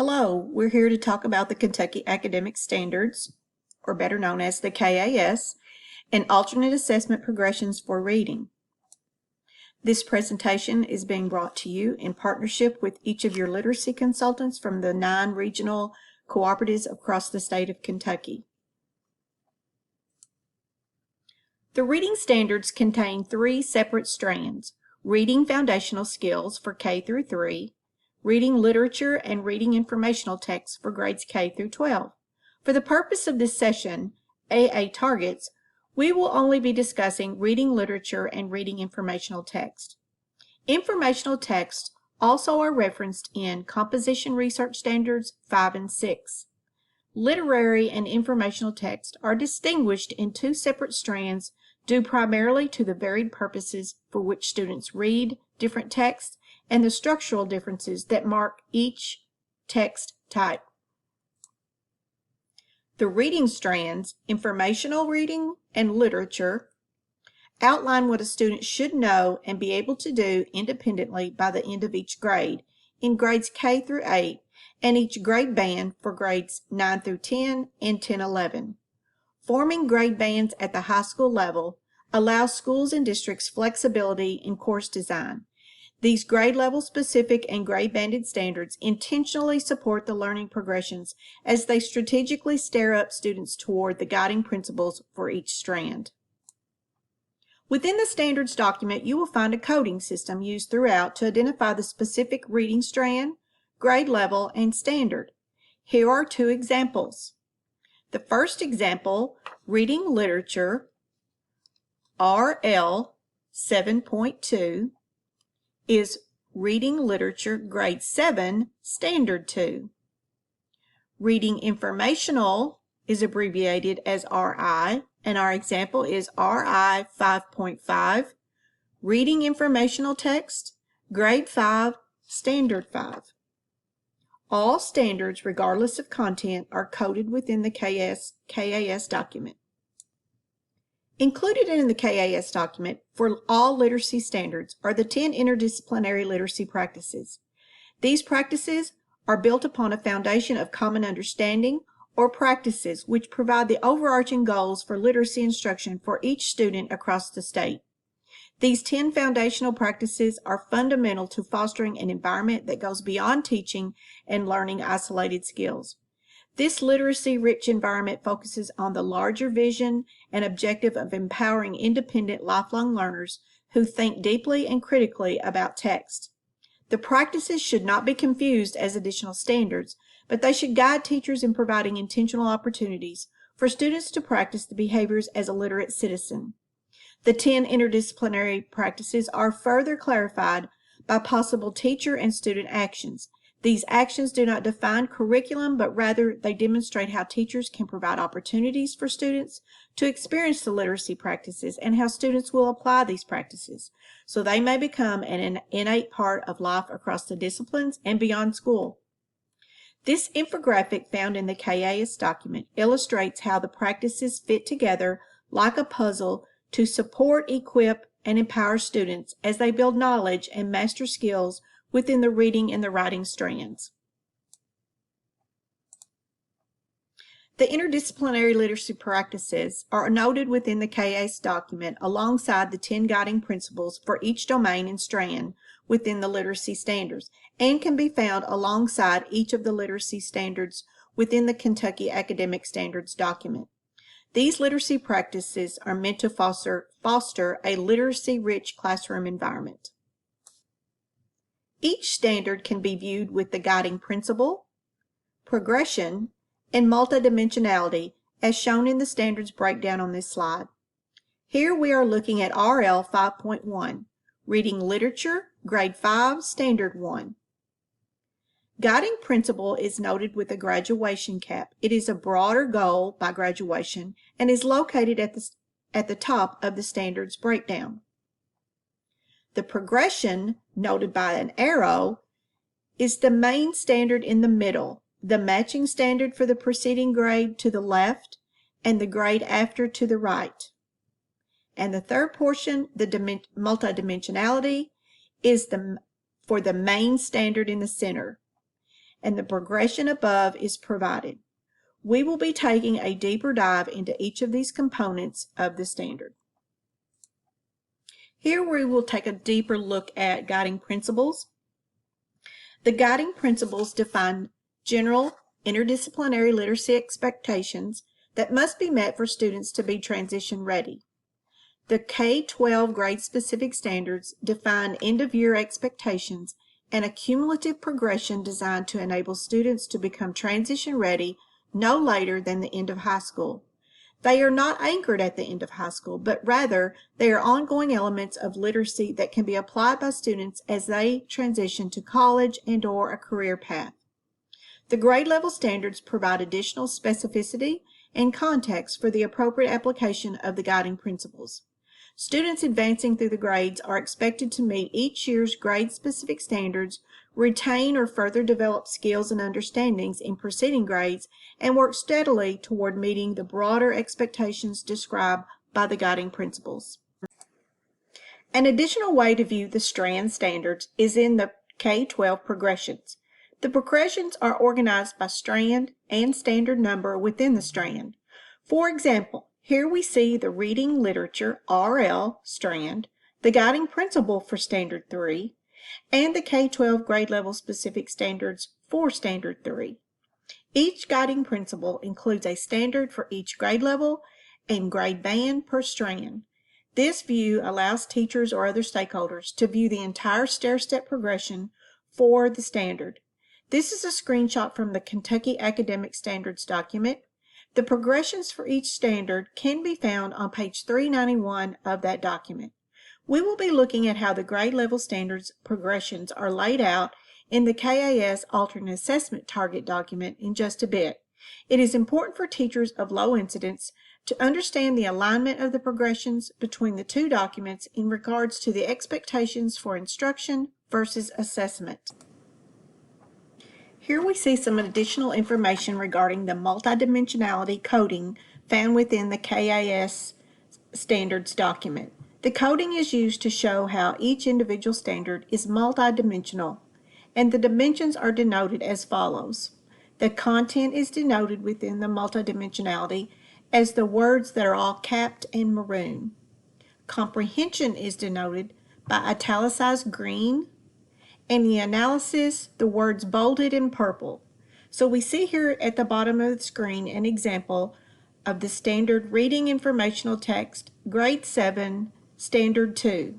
Hello, we're here to talk about the Kentucky Academic Standards, or better known as the KAS, and alternate assessment progressions for reading. This presentation is being brought to you in partnership with each of your literacy consultants from the 9 regional cooperatives across the state of Kentucky. The reading standards contain 3 separate strands: reading foundational skills for K through 3, reading literature and reading informational texts for grades K through 12. For the purpose of this session, AA Targets, we will only be discussing reading literature and reading informational text. Informational texts also are referenced in Composition Research Standards 5 and 6. Literary and informational text are distinguished in 2 separate strands due primarily to the varied purposes for which students read different texts and the structural differences that mark each text type. The reading strands, informational reading and literature, outline what a student should know and be able to do independently by the end of each grade, in grades K through 8, and each grade band for grades 9 through 10 and 10-11. Forming grade bands at the high school level allows schools and districts flexibility in course design. These grade level specific and grade banded standards intentionally support the learning progressions as they strategically steer up students toward the guiding principles for each strand. Within the standards document, you will find a coding system used throughout to identify the specific reading strand, grade level, and standard. Here are 2 examples. The first example, reading literature, RL 7.2, is Reading Literature Grade 7, Standard 2. Reading Informational is abbreviated as RI, and our example is RI 5.5, Reading Informational Text, Grade 5, Standard 5. All standards, regardless of content, are coded within the KAS document. Included in the KAS document for all literacy standards are the 10 interdisciplinary literacy practices. These practices are built upon a foundation of common understanding or practices which provide the overarching goals for literacy instruction for each student across the state. These 10 foundational practices are fundamental to fostering an environment that goes beyond teaching and learning isolated skills. This literacy-rich environment focuses on the larger vision and objective of empowering independent lifelong learners who think deeply and critically about text. The practices should not be confused as additional standards, but they should guide teachers in providing intentional opportunities for students to practice the behaviors as a literate citizen. The 10 interdisciplinary practices are further clarified by possible teacher and student actions. These actions do not define curriculum, but rather they demonstrate how teachers can provide opportunities for students to experience the literacy practices and how students will apply these practices, so they may become an innate part of life across the disciplines and beyond school. This infographic found in the KAS document illustrates how the practices fit together like a puzzle to support, equip, and empower students as they build knowledge and master skills within the reading and the writing strands. The interdisciplinary literacy practices are noted within the KAS document alongside the 10 guiding principles for each domain and strand within the literacy standards, and can be found alongside each of the literacy standards within the Kentucky Academic Standards document. These literacy practices are meant to foster a literacy-rich classroom environment. Each standard can be viewed with the guiding principle, progression, and multidimensionality as shown in the standards breakdown on this slide. Here we are looking at RL 5.1, Reading Literature, Grade 5, Standard 1. Guiding principle is noted with a graduation cap. It is a broader goal by graduation and is located at the top of the standards breakdown. The progression, noted by an arrow, is the main standard in the middle, the matching standard for the preceding grade to the left, and the grade after to the right. And the third portion, the multidimensionality, is for the main standard in the center. and the progression above is provided. We will be taking a deeper dive into each of these components of the standard. Here we will take a deeper look at guiding principles. The guiding principles define general interdisciplinary literacy expectations that must be met for students to be transition ready. The K-12 grade-specific standards define end-of-year expectations and a cumulative progression designed to enable students to become transition ready no later than the end of high school. They are not anchored at the end of high school, but rather they are ongoing elements of literacy that can be applied by students as they transition to college and/or a career path. The grade level standards provide additional specificity and context for the appropriate application of the guiding principles. Students advancing through the grades are expected to meet each year's grade-specific standards, retain or further develop skills and understandings in preceding grades, and work steadily toward meeting the broader expectations described by the guiding principles. An additional way to view the strand standards is in the K-12 progressions. The progressions are organized by strand and standard number within the strand. For example, here we see the Reading Literature RL strand, the guiding principle for Standard 3, and the K-12 grade level specific standards for Standard 3. Each guiding principle includes a standard for each grade level and grade band per strand. This view allows teachers or other stakeholders to view the entire stair-step progression for the standard. This is a screenshot from the Kentucky Academic Standards document. The progressions for each standard can be found on page 391 of that document. We will be looking at how the grade level standards progressions are laid out in the KAS Alternate Assessment Target document in just a bit. It is important for teachers of low incidence to understand the alignment of the progressions between the two documents in regards to the expectations for instruction versus assessment. Here we see some additional information regarding the multidimensionality coding found within the KAS standards document. The coding is used to show how each individual standard is multidimensional, and the dimensions are denoted as follows. The content is denoted within the multidimensionality as the words that are all capped and maroon. Comprehension is denoted by italicized green, and the analysis, the words bolded in purple. So we see here at the bottom of the screen an example of the standard reading informational text, grade 7, standard 2.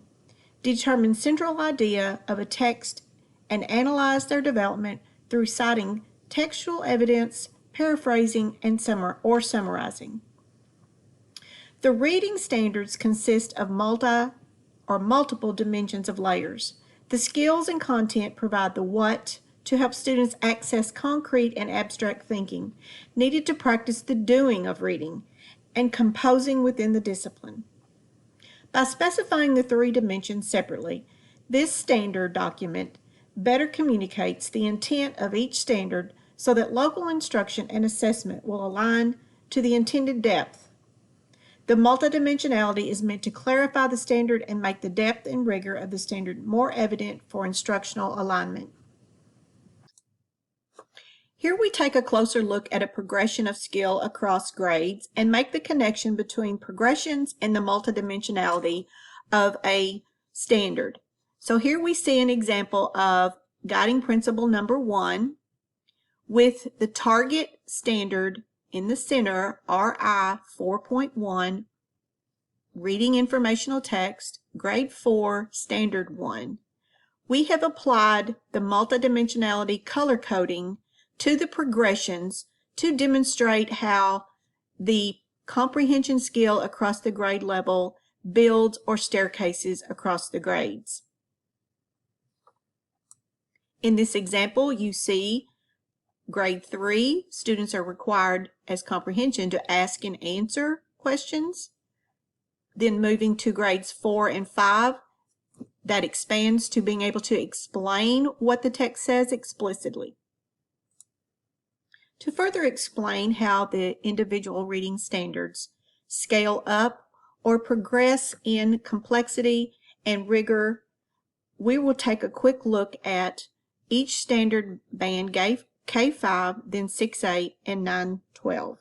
Determine central idea of a text and analyze their development through citing textual evidence, paraphrasing, and summarizing. The reading standards consist of multiple dimensions of layers. The skills and content provide the what to help students access concrete and abstract thinking needed to practice the doing of reading and composing within the discipline. By specifying the three dimensions separately, this standard document better communicates the intent of each standard so that local instruction and assessment will align to the intended depth. The multidimensionality is meant to clarify the standard and make the depth and rigor of the standard more evident for instructional alignment. Here we take a closer look at a progression of skill across grades and make the connection between progressions and the multidimensionality of a standard. So here we see an example of guiding principle number 1 with the target standard in the center, RI 4.1, Reading Informational Text, Grade 4, Standard 1. We have applied the multidimensionality color coding to the progressions to demonstrate how the comprehension skill across the grade level builds or staircases across the grades. In this example, you see grade 3, students are required as comprehension to ask and answer questions. Then moving to grades 4 and 5, that expands to being able to explain what the text says explicitly. To further explain how the individual reading standards scale up or progress in complexity and rigor, we will take a quick look at each standard band K-5, then 6-8, and 9-12.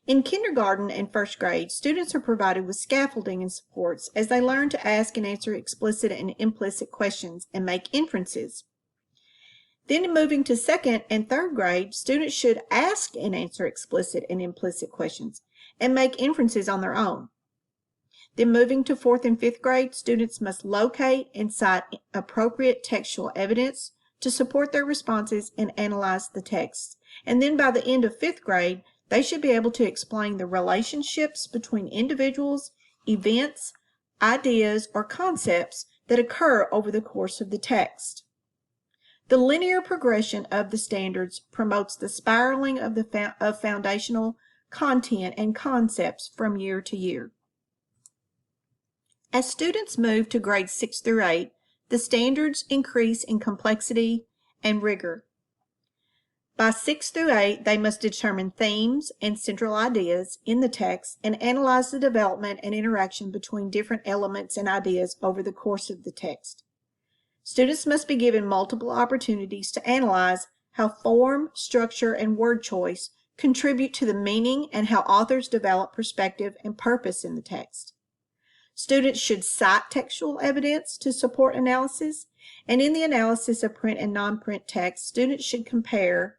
In kindergarten and first grade, students are provided with scaffolding and supports as they learn to ask and answer explicit and implicit questions and make inferences. Then moving to second and third grade, students should ask and answer explicit and implicit questions and make inferences on their own. Then moving to fourth and fifth grade, students must locate and cite appropriate textual evidence to support their responses and analyze the text. And then by the end of fifth grade, they should be able to explain the relationships between individuals, events, ideas, or concepts that occur over the course of the text. The linear progression of the standards promotes the spiraling of foundational content and concepts from year to year. As students move to grades 6 through 8, the standards increase in complexity and rigor. By 6 through 8, they must determine themes and central ideas in the text and analyze the development and interaction between different elements and ideas over the course of the text. Students must be given multiple opportunities to analyze how form, structure, and word choice contribute to the meaning and how authors develop perspective and purpose in the text. Students should cite textual evidence to support analysis, and in the analysis of print and non-print text, students should compare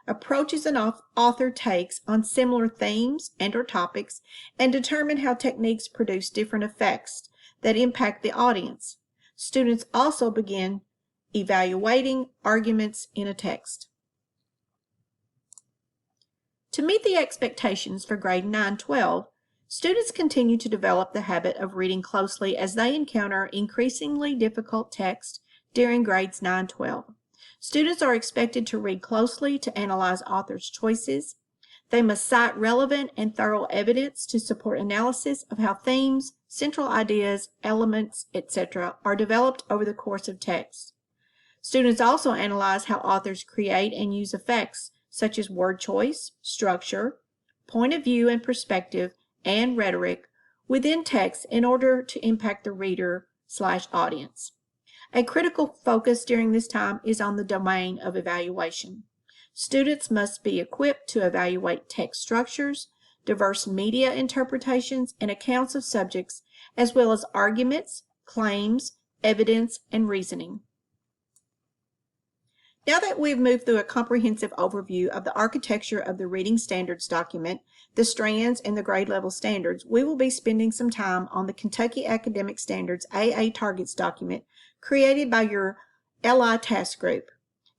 approaches an author takes on similar themes and/or topics and determine how techniques produce different effects that impact the audience. Students also begin evaluating arguments in a text. To meet the expectations for grade 9-12, students continue to develop the habit of reading closely as they encounter increasingly difficult text during grades 9-12. Students are expected to read closely to analyze authors' choices. They must cite relevant and thorough evidence to support analysis of how themes, central ideas, elements, etc. are developed over the course of text. Students also analyze how authors create and use effects such as word choice, structure, point of view and perspective, and rhetoric within text in order to impact the reader/audience. A critical focus during this time is on the domain of evaluation. Students must be equipped to evaluate text structures, diverse media interpretations, and accounts of subjects, as well as arguments, claims, evidence, and reasoning. Now that we've moved through a comprehensive overview of the architecture of the Reading Standards document, the strands, and the grade level standards, we will be spending some time on the Kentucky Academic Standards AA Targets document created by your LI task group.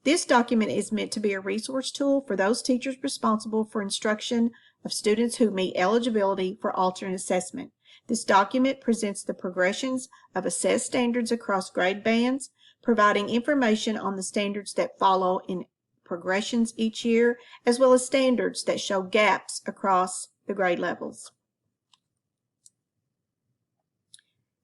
This document is meant to be a resource tool for those teachers responsible for instruction of students who meet eligibility for alternate assessment. This document presents the progressions of assessed standards across grade bands, providing information on the standards that follow in progressions each year, as well as standards that show gaps across the grade levels.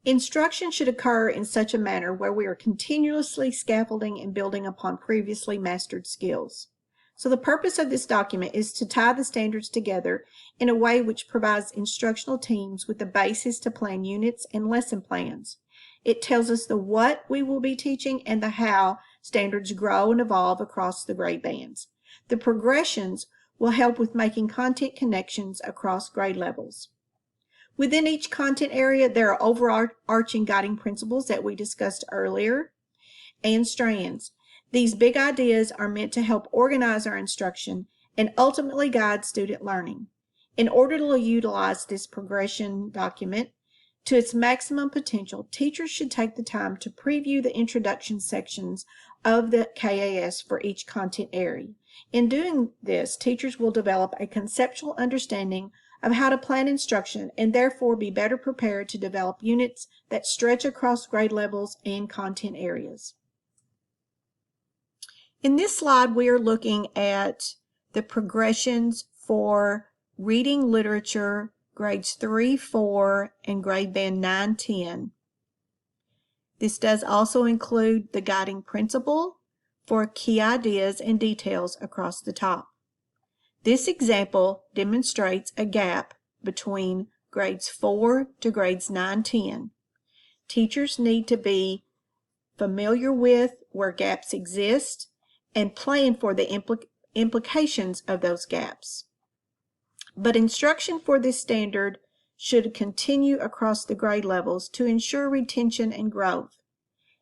Instruction should occur in such a manner where we are continuously scaffolding and building upon previously mastered skills. So the purpose of this document is to tie the standards together in a way which provides instructional teams with the basis to plan units and lesson plans. It tells us the what we will be teaching and the how standards grow and evolve across the grade bands. The progressions will help with making content connections across grade levels. Within each content area, there are overarching guiding principles that we discussed earlier and strands. These big ideas are meant to help organize our instruction and ultimately guide student learning. In order to utilize this progression document to its maximum potential, teachers should take the time to preview the introduction sections of the KAS for each content area. In doing this, teachers will develop a conceptual understanding of how to plan instruction and therefore be better prepared to develop units that stretch across grade levels and content areas. In this slide, we are looking at the progressions for reading literature grades 3, 4, and grade band 9, 10. This does also include the guiding principle for key ideas and details across the top. This example demonstrates a gap between grades 4 to grades 9, 10. Teachers need to be familiar with where gaps exist and plan for the implications of those gaps. But instruction for this standard should continue across the grade levels to ensure retention and growth.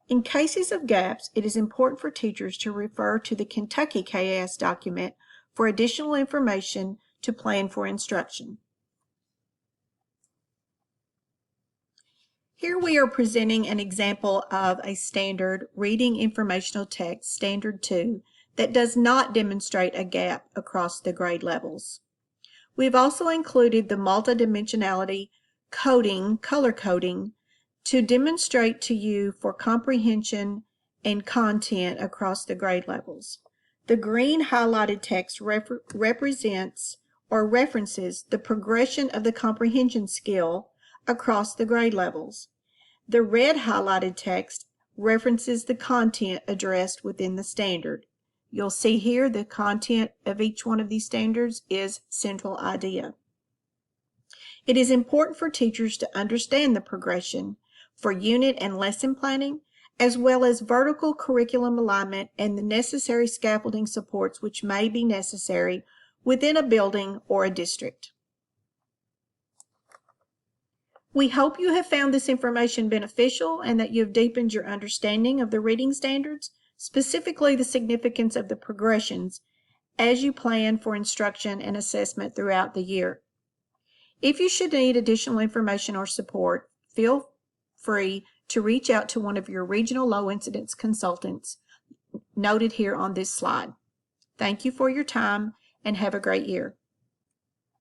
In cases of gaps, it is important for teachers to refer to the Kentucky KAS document for additional information to plan for instruction. Here we are presenting an example of a standard reading informational text, Standard 2, that does not demonstrate a gap across the grade levels. We've also included the multidimensionality coding, color coding, to demonstrate to you for comprehension and content across the grade levels. The green highlighted text represents or references the progression of the comprehension skill across the grade levels. The red highlighted text references the content addressed within the standard. You'll see here the content of each one of these standards is central idea. It is important for teachers to understand the progression for unit and lesson planning, as well as vertical curriculum alignment and the necessary scaffolding supports which may be necessary within a building or a district. We hope you have found this information beneficial and that you have deepened your understanding of the reading standards, specifically the significance of the progressions, as you plan for instruction and assessment throughout the year. If you should need additional information or support, feel free to reach out to one of your regional low incidence consultants noted here on this slide. Thank you for your time and have a great year.